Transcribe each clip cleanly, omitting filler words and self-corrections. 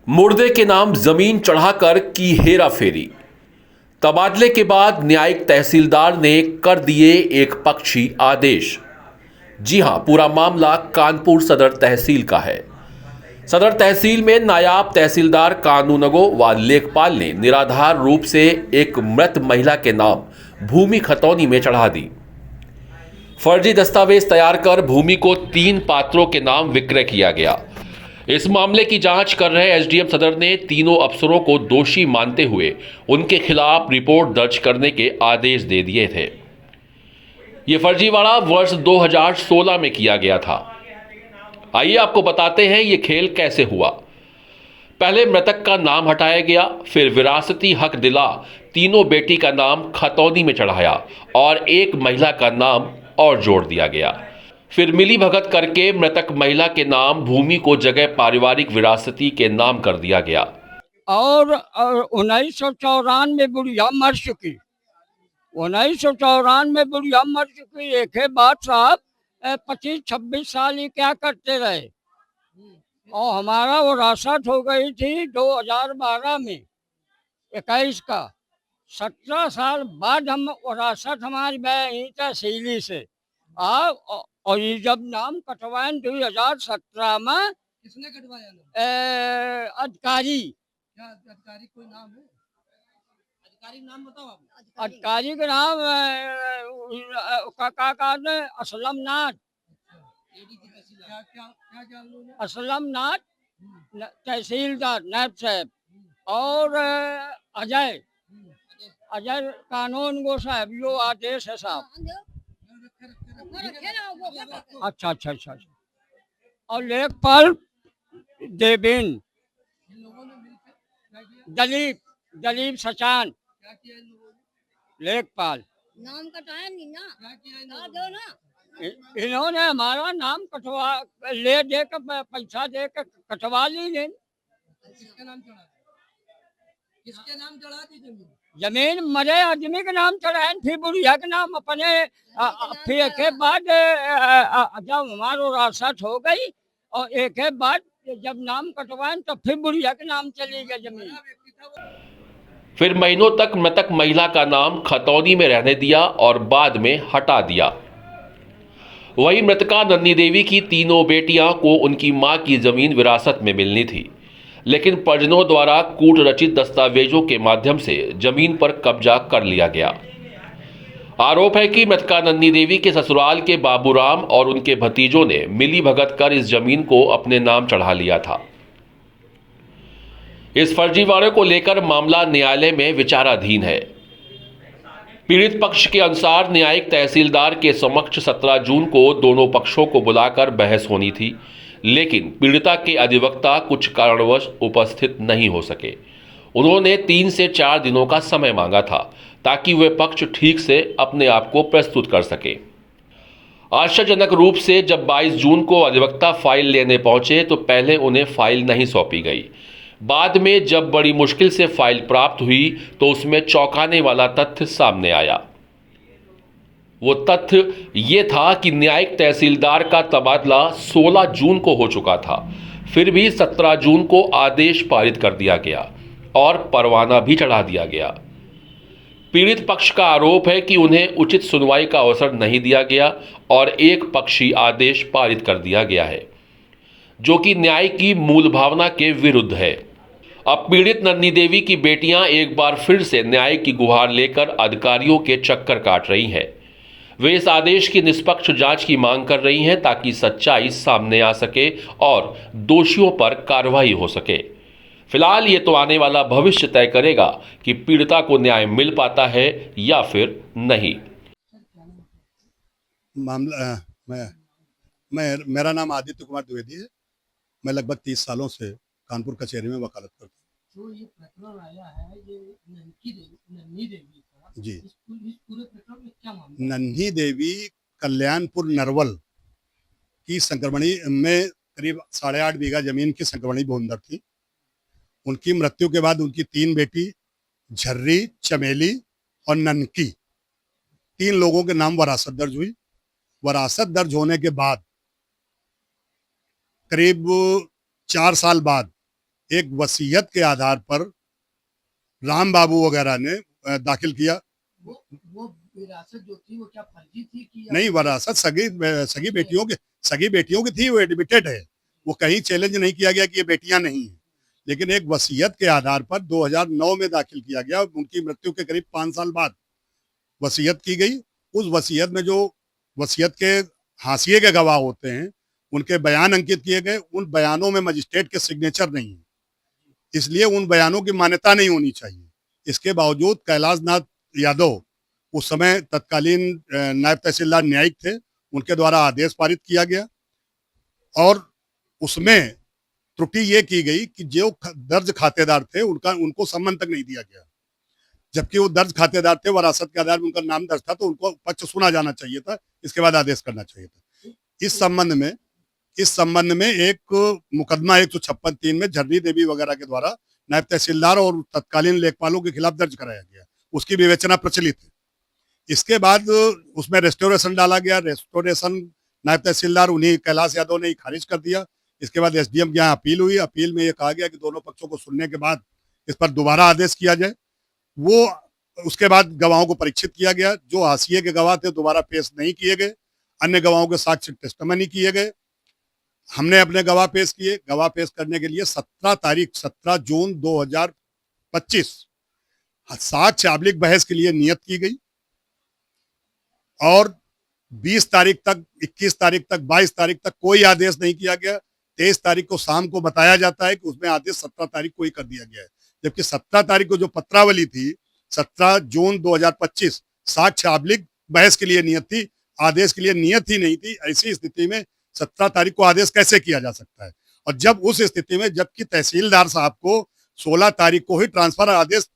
मुर्दे के नाम जमीन चढ़ाकर की हेरा फेरी। तबादले के बाद न्यायिक तहसीलदार ने कर दिए एक पक्षी आदेश। जी हां, पूरा मामला कानपुर सदर तहसील का है। सदर तहसील में नायाब तहसीलदार कानूनगो व लेखपाल ने निराधार रूप से एक मृत महिला के नाम भूमि खतौनी में चढ़ा दी। फर्जी दस्तावेज तैयार कर भूमि को 3 पात्रों के नाम विक्रय किया गया। इस मामले की जांच कर रहे एसडीएम सदर ने तीनों अफसरों को दोषी मानते हुए उनके खिलाफ रिपोर्ट दर्ज करने के आदेश दे दिए थे। ये फर्जीवाड़ा वर्ष 2016 में किया गया था। आइए आपको बताते हैं ये खेल कैसे हुआ। पहले मृतक का नाम हटाया गया, फिर विरासती हक दिला तीनों बेटी का नाम खतौनी में चढ़ाया और एक महिला का नाम और जोड़ दिया गया। फिर मिली भगत करके मृतक महिला के नाम भूमि को जगह पारिवारिक विरासती के नाम कर दिया गया। और 1994 बुढ़िया मर चुकी। 1994 बुढ़िया मर चुकी। एक है बात साहब, 25-26 साल ही क्या करते रहे। और हमारा विरासत हो गई थी 2012 में 21 का। 17 साल बाद हम विरासत हमारी गई तहसीली से। और ये जब नाम कटवाए 2017 में। किसने कटवाया नाम? अधिकारी। क्या अधिकारी कोई नाम है? अधिकारी नाम बताओ आप। अधिकारी का नाम का असलम नाथ। क्या क्या क्या क्या उन्होंने? असलम नाथ तहसीलदार नायब साहब। और अजय अजय कानून गो साहब, यो आदेश है साहब। अच्छा अच्छा अच्छा अच्छा। और लेखपाल देवेन, इन लोगों ने मिलकर क्या किया? दलीप दलीप सचान क्या किया इन लोगों ने? लेखपाल। नाम कटाया नहीं ना, क्या किया इन बता लोगों दो ने? ना। इन्होंने हमारा नाम कटवा ले देकर पैसा देकर कटवा ली। किसके नाम चढ़ा? किसके नाम चढ़ा दी जमीन? जमीन मरे आदमी के नाम चढ़ाए, फिर बुढ़िया के नाम अपने। फिर एक के बाद जब हमारा विरासत हो गई और एक के बाद जब नाम कटवाए तो फिर बुढ़िया के नाम चली गई जमीन। व्यक्ति था वो। फिर महीनों तक मृतक महिला का नाम खतौनी में रहने दिया और बाद में हटा दिया। वही मृतका नन्नी देवी की तीनों बेटियां को उनकी मां की जमीन विरासत में मिलनी थी, लेकिन परिजनों द्वारा कूट रचित दस्तावेजों के माध्यम से जमीन पर कब्जा कर लिया गया। आरोप है कि मृतका नन्नी देवी के ससुराल के बाबूराम और उनके भतीजों ने मिली भगत कर इस जमीन को अपने नाम चढ़ा लिया था। इस फर्जीवाड़े को लेकर मामला न्यायालय में विचाराधीन है। पीड़ित पक्ष के अनुसार न्यायिक तहसीलदार के समक्ष 17 जून को दोनों पक्षों को बुलाकर बहस होनी थी, लेकिन पीड़िता के अधिवक्ता कुछ कारणवश उपस्थित नहीं हो सके। उन्होंने 3 से 4 दिनों का समय मांगा था ताकि वे पक्ष ठीक से अपने आप को प्रस्तुत कर सके। आश्चर्यजनक रूप से जब 22 जून को अधिवक्ता फाइल लेने पहुंचे तो पहले उन्हें फाइल नहीं सौंपी गई। बाद में जब बड़ी मुश्किल से फाइल प्राप्त हुई तो उसमें चौंकाने वाला तथ्य सामने आया। वो तथ्य ये था कि न्यायिक तहसीलदार का तबादला 16 जून को हो चुका था, फिर भी 17 जून को आदेश पारित कर दिया गया और परवाना भी चढ़ा दिया गया। पीड़ित पक्ष का आरोप है कि उन्हें उचित सुनवाई का अवसर नहीं दिया गया और एक पक्षी आदेश पारित कर दिया गया है, जो कि न्याय की मूल भावना के विरुद्ध है। अब पीड़ित नन्नी देवी की बेटियां एक बार फिर से न्याय की गुहार लेकर अधिकारियों के चक्कर काट रही हैं। वे इस आदेश की निष्पक्ष जांच की मांग कर रही हैं ताकि सच्चाई सामने आ सके और दोषियों पर कार्रवाई हो सके। फिलहाल ये तो आने वाला भविष्य तय करेगा कि पीड़िता को न्याय मिल पाता है या फिर नहीं। मामला मेरा नाम आदित्य कुमार द्विवेदी है। मैं लगभग 30 सालों से कानपुर कचहरी में वकालत करता हूँ। जो ये प्रकरण आया है, ये नन्ही देवी का, जी। इस पूरे प्रकरण में क्या मामला? नन्ही देवी कल्याणपुर नरवल की संक्रमणी में करीब 8.5 बीघा जमीन की संक्रमणी भूमिधर थी। उनकी मृत्यु के बाद उनकी 3 बेटी झर्री, चमेली और ननकी, 3 लोगों के नाम वरासत दर्ज हुई। वरासत दर्ज होने के बाद करीब 4 साल बाद एक वसीयत के आधार पर राम बाबू वगैरह ने दाखिल किया। वो विरासत जो थी वो क्या फर्जी थी कि नहीं, वरासत सगी बेटियों की थी, वो एडमिटेड है, वो कहीं चैलेंज नहीं किया गया कि ये बेटियां नहीं हैं। लेकिन एक वसीयत के आधार पर 2009 में दाखिल किया गया, उनकी मृत्यु के करीब 5 साल बाद वसीयत की गई। उस वसीयत में जो वसीयत के हाशिए के गवाह होते हैं, उनके बयान अंकित किए गए। उन बयानों में मजिस्ट्रेट के सिग्नेचर नहीं है, इसलिए उन बयानों की मान्यता नहीं होनी चाहिए। इसके बावजूद कैलाश नाथ यादव उस समय तत्कालीन नायब तहसीलदार न्यायिक थे, उनके द्वारा आदेश पारित किया गया और उसमें त्रुटि ये की गई कि जो दर्ज खातेदार थे उनको सम्मन तक नहीं दिया गया, जबकि वो दर्ज खातेदार थे, वरासत के आधार पर उनका नाम दर्ज था, तो उनको पक्ष सुना जाना चाहिए था, इसके बाद आदेश करना चाहिए था। इस संबंध में एक मुकदमा 156(3) में झर्री देवी वगैरह के द्वारा नायब तहसीलदार और तत्कालीन लेखपालों के खिलाफ दर्ज कराया गया, उसकी विवेचना प्रचलित है। इसके बाद उसमें रेस्टोरेशन डाला गया। रेस्टोरेशन नायब तहसीलदार उन्हीं कैलाश यादव ने ही खारिज कर दिया। इसके बाद एसडीएम के यहाँ अपील हुई। अपील में यह कहा गया कि दोनों पक्षों को सुनने के बाद इस पर दोबारा आदेश किया जाए। वो उसके बाद गवाहों को परीक्षित किया गया। जो हाशिए के गवाह थे दोबारा पेश नहीं किए गए। अन्य गवाहों के साक्ष्य टेस्टमनी किए गए। हमने अपने गवाह पेश किए। गवाह पेश करने के लिए 17 जून 2025 साक्ष्य आबलिक बहस के लिए नियत की गई और 20 तारीख तक, 21 तारीख तक, 22 तारीख तक कोई आदेश नहीं किया गया। 23 तारीख को शाम को बताया जाता है कि उसमें आदेश 17 तारीख को ही कर दिया गया है, जबकि 17 तारीख को जो पत्रावली थी 17 जून 2025 साक्ष्य आबलिक बहस के लिए नियत थी, आदेश के लिए नियत ही नहीं थी। ऐसी स्थिति में 17 तारीख को आदेश कैसे किया जा सकता है? और जब उस स्थिति में, जबकि तहसीलदार साहब को 16 तारीख को ही ट्रांसफर आदेश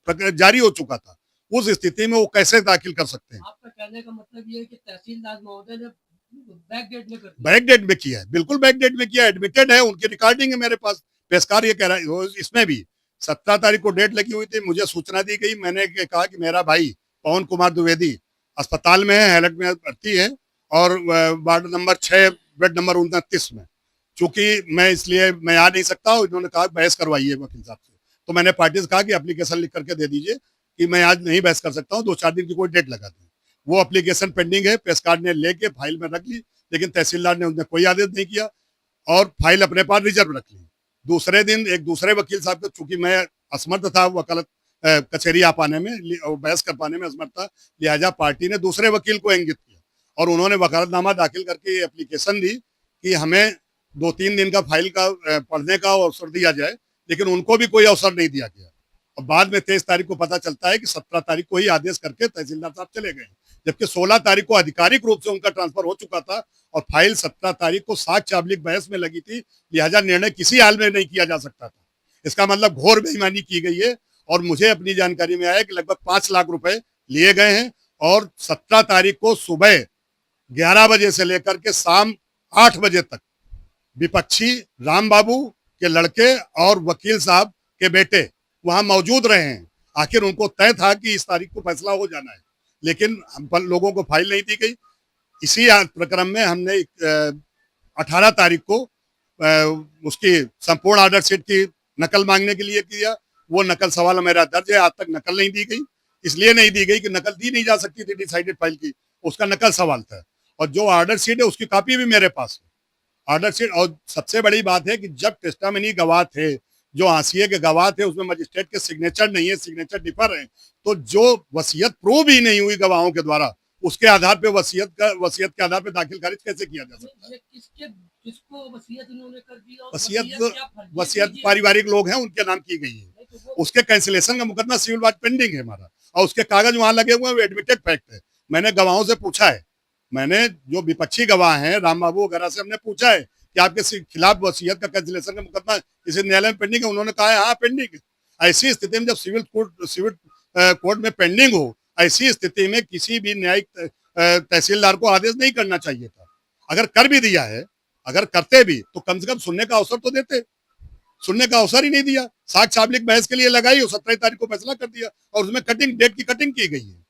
जारी हो चुका था, उस स्थिति में वो कैसे दाखिल कर सकते हैं? आपका कहने का मतलब ये है कि तहसीलदार महोदय ने बैकडेट में कर दिया। बैकडेट में किया है, बिल्कुल बैकडेट में किया। एडमिटेड है, उनकी रिकॉर्डिंग है मेरे पास। पेशकार ये कह रहा है, इसमें भी 17 तारीख को डेट लगी हुई थी, मुझे सूचना दी गई। मैंने कहा कि मेरा भाई पवन कुमार द्विवेदी अस्पताल में है, हैलट में भर्ती है और वार्ड नंबर 6 बेड नंबर 29 में, चूंकि मैं आ नहीं सकता। इन्होंने कहा बहस करवाइए वकील साहब से, तो मैंने पार्टी से कहा कि एप्लीकेशन लिख करके दे दीजिए कि मैं आज नहीं बहस कर सकता हूँ, 2-4 दिन की कोई डेट लगा दें। वो एप्लीकेशन पेंडिंग है, पेशकार ने लेके फाइल में रख ली, लेकिन तहसीलदार ने उन्हें कोई आदेश नहीं किया और फाइल अपने पास रिजर्व रख ली। दूसरे दिन एक दूसरे वकील साहब को, चूंकि मैं असमर्थ था वकालत कचहरी आ पाने में और बहस कर पाने में असमर्थ था, लिहाजा पार्टी ने दूसरे वकील को इंगित किया और उन्होंने वकालतनामा दाखिल करके एप्लीकेशन दी कि हमें 2-3 दिन का फाइल का पढ़ने का अवसर दिया जाए, लेकिन उनको भी कोई अवसर नहीं दिया गया। और बाद में 23 तारीख को पता चलता है कि 17 तारीख को ही आदेश करके तहसीलदार साहब चले गए, जबकि 16 तारीख को आधिकारिक रूप से उनका ट्रांसफर हो चुका था और फाइल 17 तारीख को साक्ष्य आबलिक बहस में लगी थी। लिहाजा निर्णय किसी हाल में नहीं किया जा सकता था। इसका मतलब घोर बेईमानी की गई है और मुझे अपनी जानकारी में आया कि लगभग 5 लाख रुपए लिए गए हैं और 17 तारीख को सुबह 11 बजे से लेकर के शाम 8 बजे तक विपक्षी राम बाबू के लड़के और वकील साहब के बेटे वहां मौजूद रहे हैं। आखिर उनको तय था कि इस तारीख को फैसला हो जाना है, लेकिन हम लोगों को फाइल नहीं दी गई। इसी प्रक्रम में हमने 18 तारीख को उसकी संपूर्ण ऑर्डर शीट की नकल मांगने के लिए किया। वो नकल सवाल मेरा दर्ज है, आज तक नकल नहीं दी गई। इसलिए नहीं दी गई कि नकल दी नहीं जा सकती थी डिसाइडेड फाइल की, उसका नकल सवाल था। और जो ऑर्डर शीट है उसकी कॉपी भी मेरे पास है, ऑर्डर शीट। और सबसे बड़ी बात है कि जब टेस्टामनी गवाह थे, जो हाशिए के गवाह थे, उसमें मजिस्ट्रेट के सिग्नेचर नहीं है, सिग्नेचर डिफर है, तो जो वसीयत प्रूव ही नहीं हुई गवाहों के द्वारा, उसके आधार पे वसीयत के आधार पे दाखिल खारिज कैसे किया जा सकता है? किसको वसीयत इन्होंने कर दी और वसीयत पारिवारिक लोग हैं, उनके नाम की गई है। उसके कैंसिलेशन का मुकदमा सिविल वाच पेंडिंग है हमारा और उसके कागज वहां लगे हुए हैं, वो एडमिटेड फैक्ट है। मैंने गवाहों से पूछा है, मैंने जो विपक्षी गवाह हैं राम बाबू वगैरह से हमने पूछा है कि आपके खिलाफ वसीयत का कैंसिलेशन का मुकदमा इसे न्यायालय में पेंडिंग है। उन्होंने कहा है हाँ पेंडिंग है। ऐसी स्थिति में जब सिविल कोर्ट में पेंडिंग हो, ऐसी स्थिति में किसी भी न्यायिक तहसीलदार को आदेश नहीं करना चाहिए था। अगर कर भी दिया है, अगर करते भी तो कम से कम सुनने का अवसर तो देते। सुनने का अवसर ही नहीं दिया। साक्ष्य आबलिक बहस के लिए लगाई और 17 तारीख को फैसला कर दिया और उसमें डेट की कटिंग की गई है।